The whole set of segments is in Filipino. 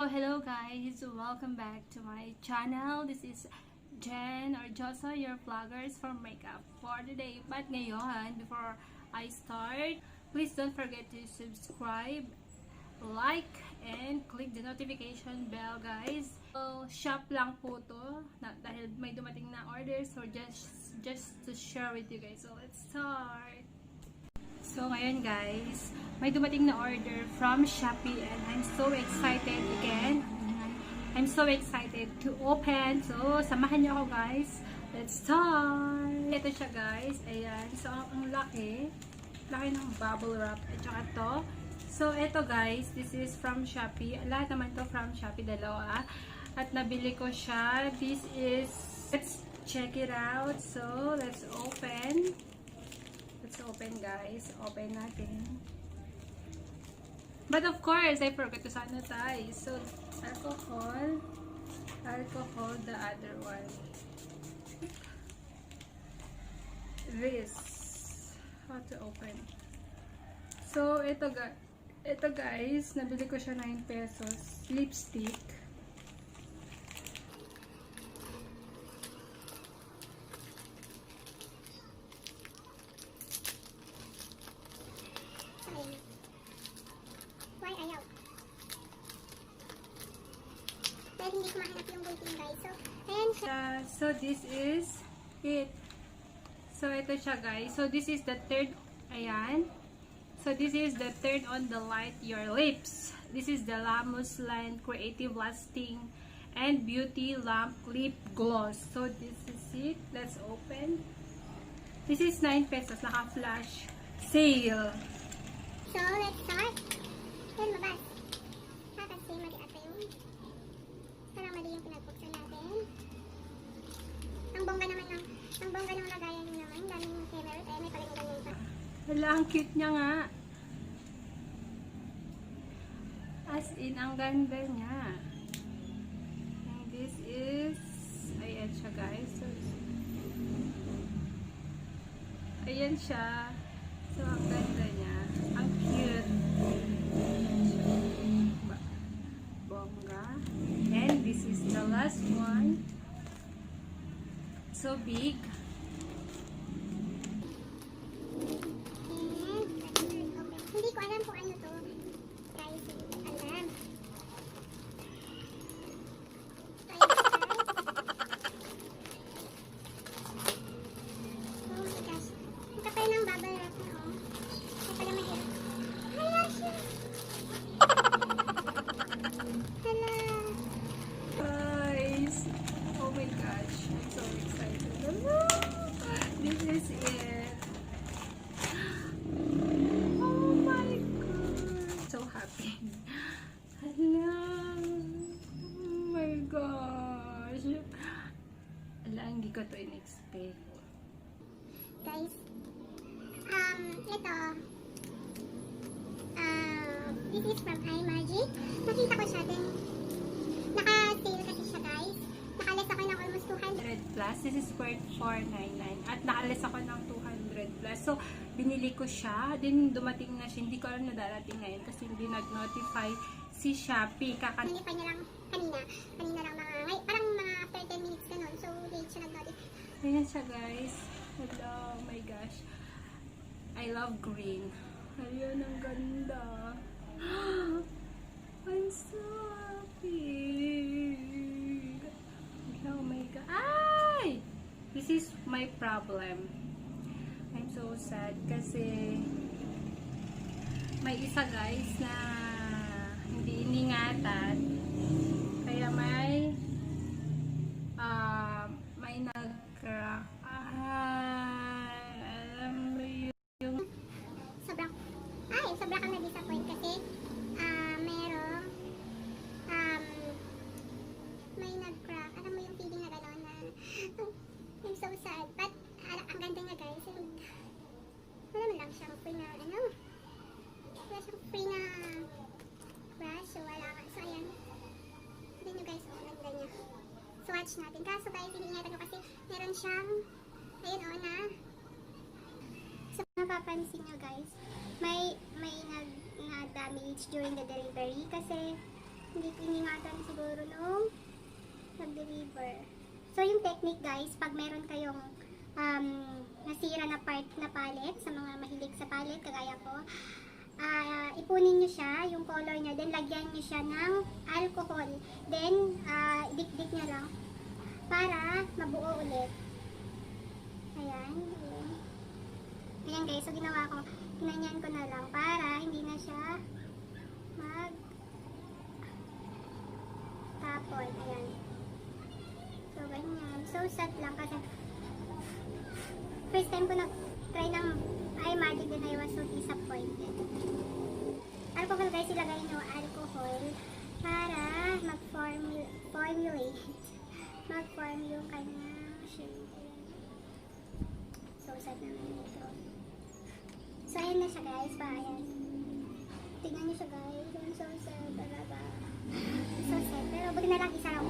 Hello guys! Welcome back to my channel. This is Jhen Ordioso, your vloggers for makeup for today. But ngayon, before I start, please don't forget to subscribe, like, and click the notification bell guys. So, shop lang po to dahil may dumating na orders, so just to share with you guys. So, let's start! So, ngayon guys, may dumating na order from Shopee and I'm so excited again. I'm so excited to open. So, samahan niyo ako guys. Let's start! Ito siya guys. Ayan. So, ang laki. Laki ng bubble wrap. At saka to. So, ito guys. This is from Shopee. Lahat naman to from Shopee. Dalawa. At nabili ko siya. This is... Let's check it out. So, let's open. Let's open guys. Open natin. But of course, I forgot to sanitize. So, alcohol, the other one. This. How to open. So, ito guys, nabili ko siya 9 pesos. Lipstick. Hindi ko mahanap yung waiting guys. So, ayan siya. So, this is it. So, ito siya guys. So, this is the third. Ayan. So, this is the third on the Light Your Lips. This is the La Muslin Creative Lasting and Beauty Lamp Lip Gloss. So, this is it. Let's open. This is 9 pesos. Naka-flash sale. So, let's start. Ayan, mabas. Kasi mali ata yun. Parang mali yung pinagpuksan natin. Ang bongga ng lagayan nyo naman. Daming camera. Eh, may paling ganyan pa. Hala, ang cute niya nga. As in, ang ganda niya. And this is, ayan siya guys. So, ayan siya. So, ang ganda niya. Ang cute. Bongga. And this is the last one. So big. Hindi ko alam kung ano to. Guys, alam. Oh my gosh. Ang kapal ng bubble wrap na oh. Ang pala mahirap. Hala siya. Hala. Guys. Oh my gosh. I'm so excited. This is it. Oh my god. So happy. Hala. Oh my gosh. Hala, hindi ko to in-expect. Guys, this is from iMagic. Nakita ko siya din. Naka-sale kasi siya guys. Nakalas ako ng almost 200. Plus. This is worth 499. At nakalis ako ng 200 plus. So, binili ko siya. Then, dumating na siya. Hindi ko alam na darating ngayon kasi hindi nag-notify si Shopee. Nalipay niya lang kanina. Kanina lang parang mga after 10 minutes na nun. So, late siya nag-notify. Ayan siya guys. Hello. Oh my gosh. I love green. Ayun, ang ganda. I'm so happy. Oh my god. Ay! This is my problem. I'm so sad kasi may isa guys na hindi iningatan. Kaya may nag-crack. Alam mo yung Sobrang kang na-disappoint kasi merong may nag-crack. Alam mo yung feeling na gano'n na I'm so sad. But ang ganda nga guys. Wala man lang siyang free na wala siyang free na brush. So wala nga. So ayan. Tignan nyo guys. Oh, ganda niya. Swatch natin. Kaso guys, iniingatan nyo kasi meron siyang ayun o na. So napapansin nyo guys, may na-damage during the delivery kasi Hindi ko iningatan siguro nung nag-deliver. So, yung technique guys, pag meron kayong nasira na part na palette, sa mga mahilig sa palette, kagaya ko, ipunin nyo siya, yung color niya, then lagyan nyo siya ng alcohol. Then, dik-dik nyo lang para mabuo ulit. Ayan. Ayan guys, so ginawa ko, kinanyan ko na lang para hindi na siya tapon. Ayan. So, ganyan. So, sad lang kasi first time ko na-try ng eye magic din, I was so disappointed. Alcohol guys, ilagay nyo alcohol para mag-formulate. Mag-form yung kanyang shade. So, sad naman ito. So, ayan na siya guys. Ayan. Tingnan nyo siya guys. I'm so sad talaga. So sad. Pero buti na lang isa raw.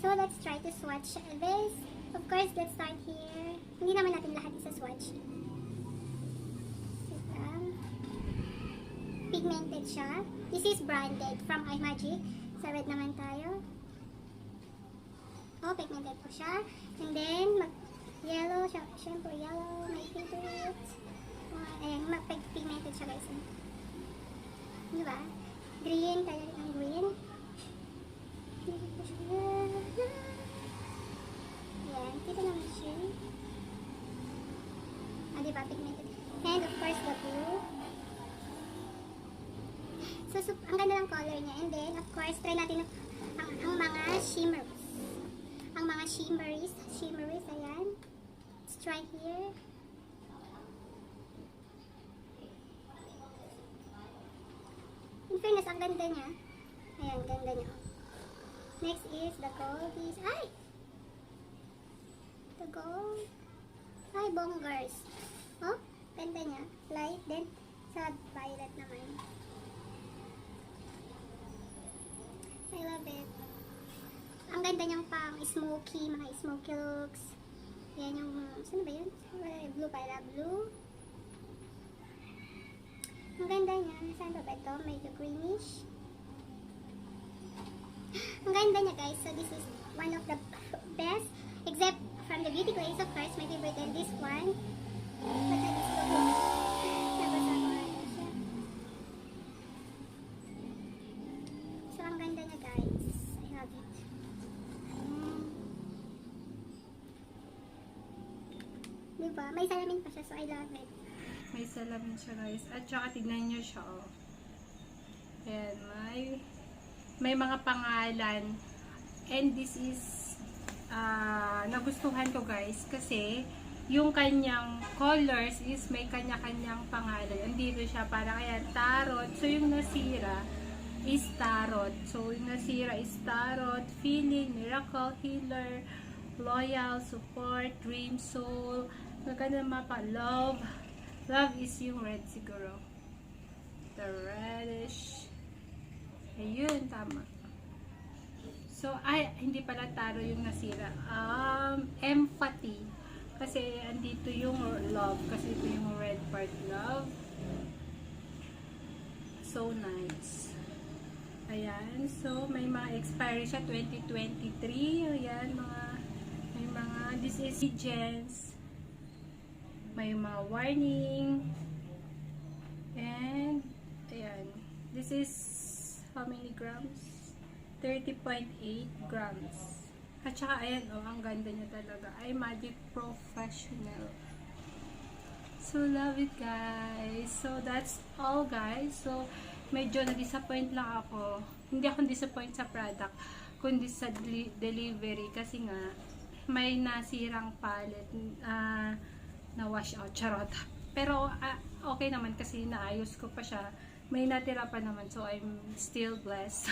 So let's try to swatch this. Of course, let's start here. Hindi naman natin lahat isa-swatch. Pigmented siya. This is branded from iMagic. Sa red naman tayo. Oh, pigmented po siya. And then, yellow. Siyempre, yellow. My favorite. Ayan, pigmented siya guys. Diba? Green, tayo rin ang green. Ayan, dito naman siya. Diba, pigmented. And of course, the blue. So, ang ganda ng color niya. And then, of course, try natin ang mga shimmers. Ang mga shimmeries. Ayan. Let's try here. In fairness, ang ganda niya. Ayan, ganda niya. Next is the gold. The gold. Ay, bonggers. Oh, ganda niya. Light, then sa violet naman. I love it. Ang ganda niyang pang smoky, mga smoky looks. Yan yung, saan ba yun? Blue pala, blue. Ang ganda niya. Saan ba ito? Medyo greenish. Ang ganda niya guys. So this is one of the best. Except from the beauty glaze, of course, my favorite is this one. But I just love it. Tapos ako ano siya. So ang ganda niya guys. I love it. Diba? May salamin pa siya, so I love it. May salamin siya guys. At saka tignan nyo siya oh. Ayan, may mga pangalan. And this is nagustuhan ko guys kasi yung kanyang colors is may kanya-kanyang pangalan. Andito siya para kaya tarot. So yung nasira is tarot. So yung nasira is tarot, feeling, miracle, healer, loyal, support, dream, soul. Maganda mapa, love. Love is yung red siguro. The reddish. Ayun, tama. So, hindi pala taro yung nasira. Empathy. Kasi, andito yung love. Kasi ito yung red part, love. So, nice. Ayan. So, may mga expiry siya, 2023. Ayan, may mga, this is Jhen's. May mga warning. And, ayan. This is, how many grams? 30.8 grams. At saka, ayan, oh, ang ganda niya talaga. iMagic Professional. So, love it, guys. So, that's all, guys. So, medyo na-disappoint lang ako. Hindi ako disappoint sa product, kundi sa delivery. Kasi nga, may nasirang palette na wash out. Charot. Pero, okay naman kasi naayos ko pa siya. May natira pa naman. So, I'm still blessed.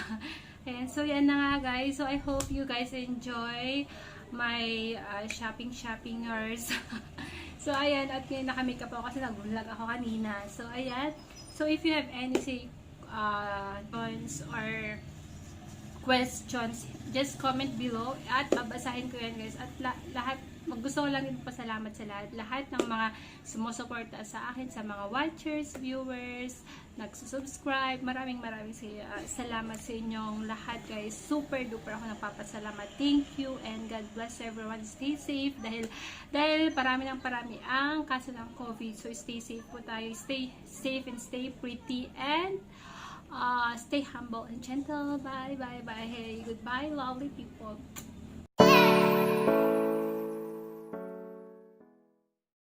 And so, yan na nga guys. So, I hope you guys enjoy my shoppingers. So, ayan. At ngayon naka-makeup ako kasi nag-vlog ako kanina. So, ayan. So, if you have any or questions, just comment below at babasahin ko yan guys. At lahat gusto ko lang din pasalamat sa lahat ng mga sumusuporta sa akin, sa mga watchers, viewers, nagsusubscribe. Maraming salamat sa inyong lahat, guys. Super duper ako nagpapasalamat. Thank you and God bless everyone. Stay safe dahil parami ang kaso ng COVID. So stay safe po tayo. Stay safe and stay pretty and stay humble and gentle. Bye. Hey, goodbye, lovely people.